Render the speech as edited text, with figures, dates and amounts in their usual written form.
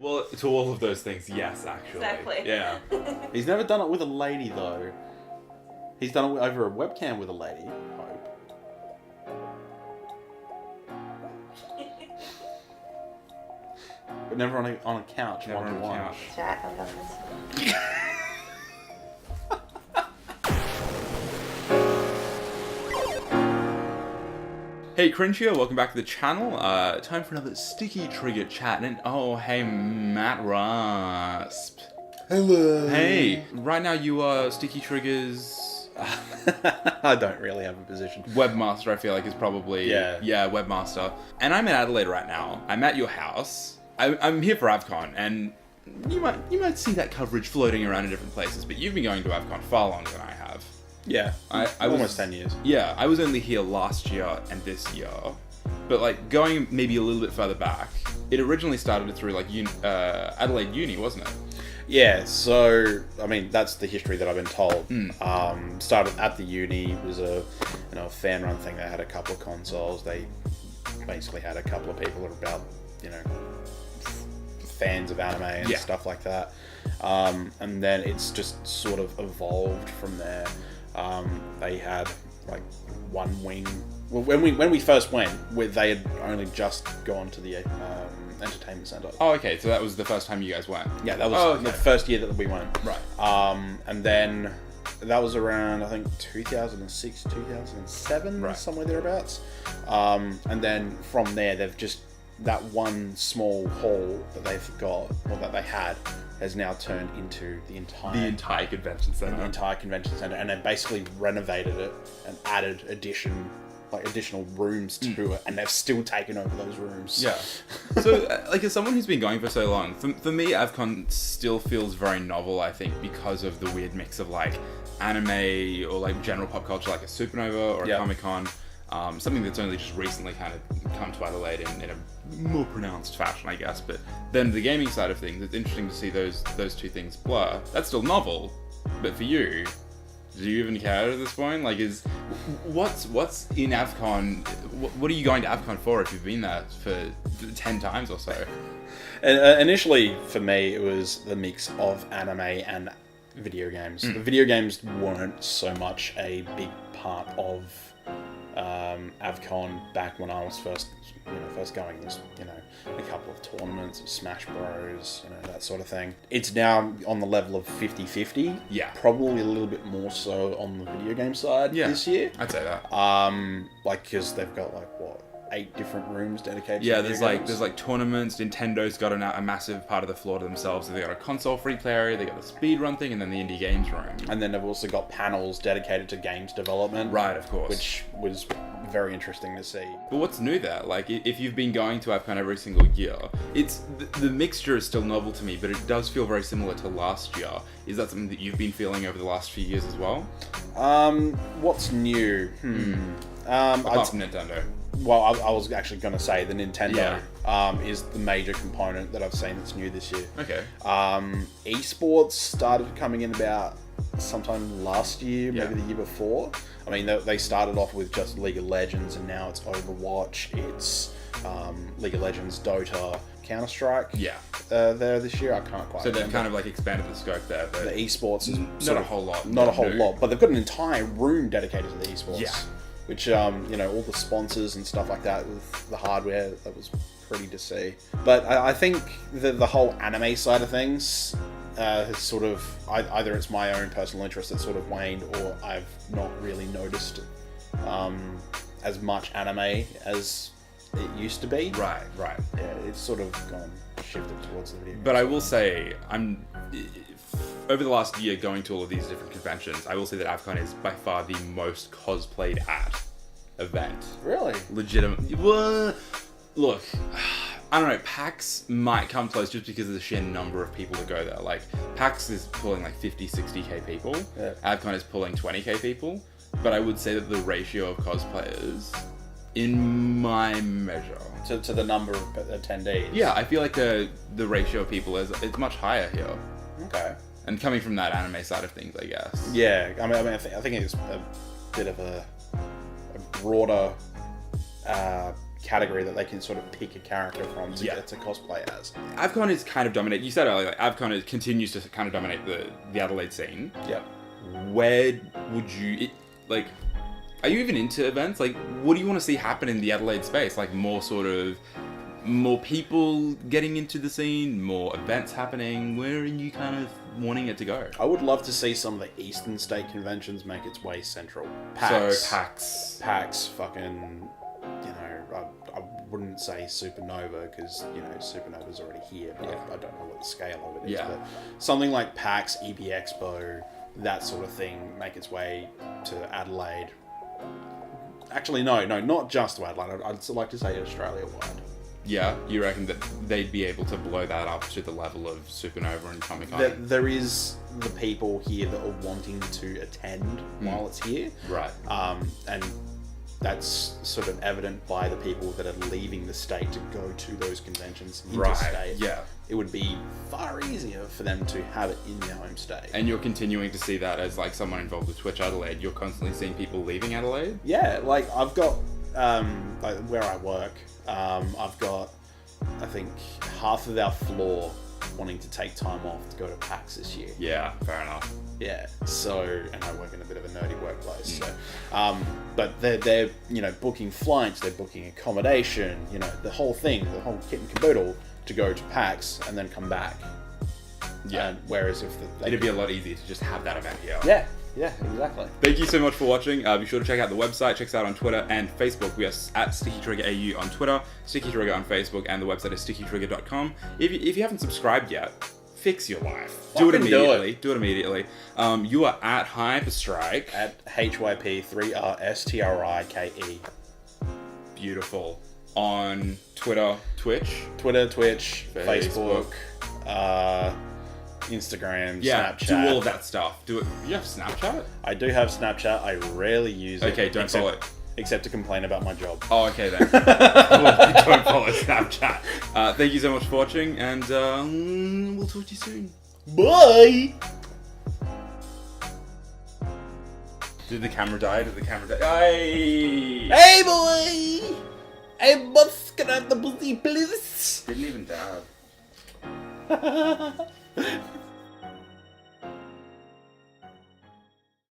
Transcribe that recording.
Well, to all of those things, yes, actually. Exactly. Yeah. He's never done it with a lady, though. He's done it over a webcam with a lady, I hope. But never on a couch, Never on a one-to-one. couch. Chat, I'm done this. Hey Crinji here, welcome back to the channel. Time for another sticky trigger chat. And oh, hey Matt Rasp. Hello. Hey, right now you are Sticky Triggers I don't really have a position. webmaster. I feel like is probably Yeah. webmaster. And I'm in Adelaide right now. I'm at your house. I'm here for AVCON, and you might see that coverage floating around in different places. But you've been going to AVCON far longer than I have. Yeah, I almost was 10 years. Yeah, I was only here last year and this year, but like going maybe a little bit further back, it originally started through like Adelaide Uni, wasn't it? Yeah, so I mean that's the history that I've been told. Started at the uni. It was a fan run thing. They had a couple of consoles. They basically had a couple of people that were about fans of anime and stuff like that. And then it's just sort of evolved from there. They had like one wing. Well, when we first went, they had only just gone to the entertainment center. Oh, okay. So that was the first time you guys went. Yeah, that was the first year that we went. Right. And then that was around, I think, 2006, 2007, somewhere thereabouts. And then from there, they've just, that one small hall that they've got, or that they had, has now turned into the entire convention center. The entire convention center, and they basically renovated it and added additional rooms to it, and they've still taken over those rooms. Yeah. So, like, as someone who's been going for so long, for me, AVCON still feels very novel, I think, because of the weird mix of, like, anime or, like, general pop culture, like a Supernova or a Comic-Con. Something that's only just recently kind of come to Adelaide in a more pronounced fashion, I guess. But then the gaming side of things, it's interesting to see those two things blur. That's still novel, but for you, do you even care at this point? Like, what's in AVCON? What are you going to AVCON for if you've been there for 10 times or so? Initially, for me, it was the mix of anime and video games. The video games weren't so much a big part of AVCON back when I was first going. It was, a couple of tournaments of Smash Bros, that sort of thing. It's now on the level of 50-50. Yeah. Probably a little bit more so on the video game side this year. I'd say that. Because they've got 8 different rooms dedicated to there's like tournaments. Nintendo's got a massive part of the floor to themselves. So they got a console free play area, they got the speedrun thing, and then the indie games room. And then they've also got panels dedicated to games development. Right, of course. Which was very interesting to see. But what's new there? Like, if you've been going to AVCON every single year, it's the mixture is still novel to me, but it does feel very similar to last year. Is that something that you've been feeling over the last few years as well? What's new? Apart from Nintendo. Well, I was actually going to say the Nintendo is the major component that I've seen that's new this year. Okay. Esports started coming in about sometime last year, maybe the year before. I mean, they started off with just League of Legends, and now it's Overwatch, it's League of Legends, Dota, Counter-Strike. Yeah. There this year, I can't quite remember. They've kind of expanded the scope there. But the esports is not a whole lot. Not a whole lot, but they've got an entire room dedicated to the esports. Yeah. Which, all the sponsors and stuff like that, with the hardware, that was pretty to see. But I think the whole anime side of things has sort of, either it's my own personal interest that's sort of waned, or I've not really noticed as much anime as it used to be. Right. Yeah, it's sort of shifted towards the video games. But I will say, over the last year going to all of these different conventions, I will say that AVCON is by far the most cosplayed at event. Really? Legitimate. Well, look, I don't know, PAX might come close just because of the sheer number of people that go there. Like, PAX is pulling 50, 60k people. Yeah. AVCON is pulling 20k people. But I would say that the ratio of cosplayers, in my measure, to the number of attendees. Yeah, I feel like the ratio of people it's much higher here. Okay. And coming from that anime side of things, I guess. Yeah, I think it's a bit of a broader category that they can sort of pick a character from to get to cosplay as. AVCON is kind of dominate. You said earlier, like, AVCON continues to kind of dominate the Adelaide scene. Yep. Where would you like? Are you even into events? Like, what do you want to see happen in the Adelaide space? Like, more people getting into the scene, more events happening. Where are you kind of wanting it to go? I would love to see some of the Eastern State conventions make its way central. PAX, fucking, you know, I wouldn't say Supernova because, you know, Supernova's already here, but I don't know what the scale of it is. Yeah. But something like PAX, EB Expo, that sort of thing, make its way to Adelaide. Actually, no, not just to Adelaide. I'd like to say Australia-wide. Yeah, you reckon that they'd be able to blow that up to the level of Supernova and Comic-Con? There is the people here that are wanting to attend while it's here. Right. And that's sort of evident by the people that are leaving the state to go to those conventions interstate. Yeah. It would be far easier for them to have it in their home state. And you're continuing to see that as like someone involved with Twitch Adelaide. You're constantly seeing people leaving Adelaide? Yeah, like I've got, like where I work, I've got, I think, half of our floor wanting to take time off to go to PAX this year. Yeah, fair enough. Yeah, so, and I work in a bit of a nerdy workplace, so, but they're, you know, booking flights, they're booking accommodation, you know, the whole thing, the whole kit and caboodle to go to PAX and then come back. Yeah. And whereas if it'd be a lot easier to just have that event here. Yeah, exactly. Thank you so much for watching. Be sure to check out the website. Check us out on Twitter and Facebook. We are at Sticky Trigger AU on Twitter, Sticky Trigger on Facebook, and the website is stickytrigger.com. If you haven't subscribed yet, fix your life. Do it immediately. You are at Hyperstrike. At HYP3RSTRIKE. Beautiful. On Twitter, Twitch, Facebook, Instagram, Snapchat. Do all of that stuff. Do it. You have Snapchat? I do have Snapchat. I rarely use it. Okay, don't follow it. Except to complain about my job. Oh, okay then. Don't follow Snapchat. Thank you so much for watching, and we'll talk to you soon. Bye! Did the camera die? Hey! Hey, boy! Hey, boss, can I have the pussy, please? Didn't even dab.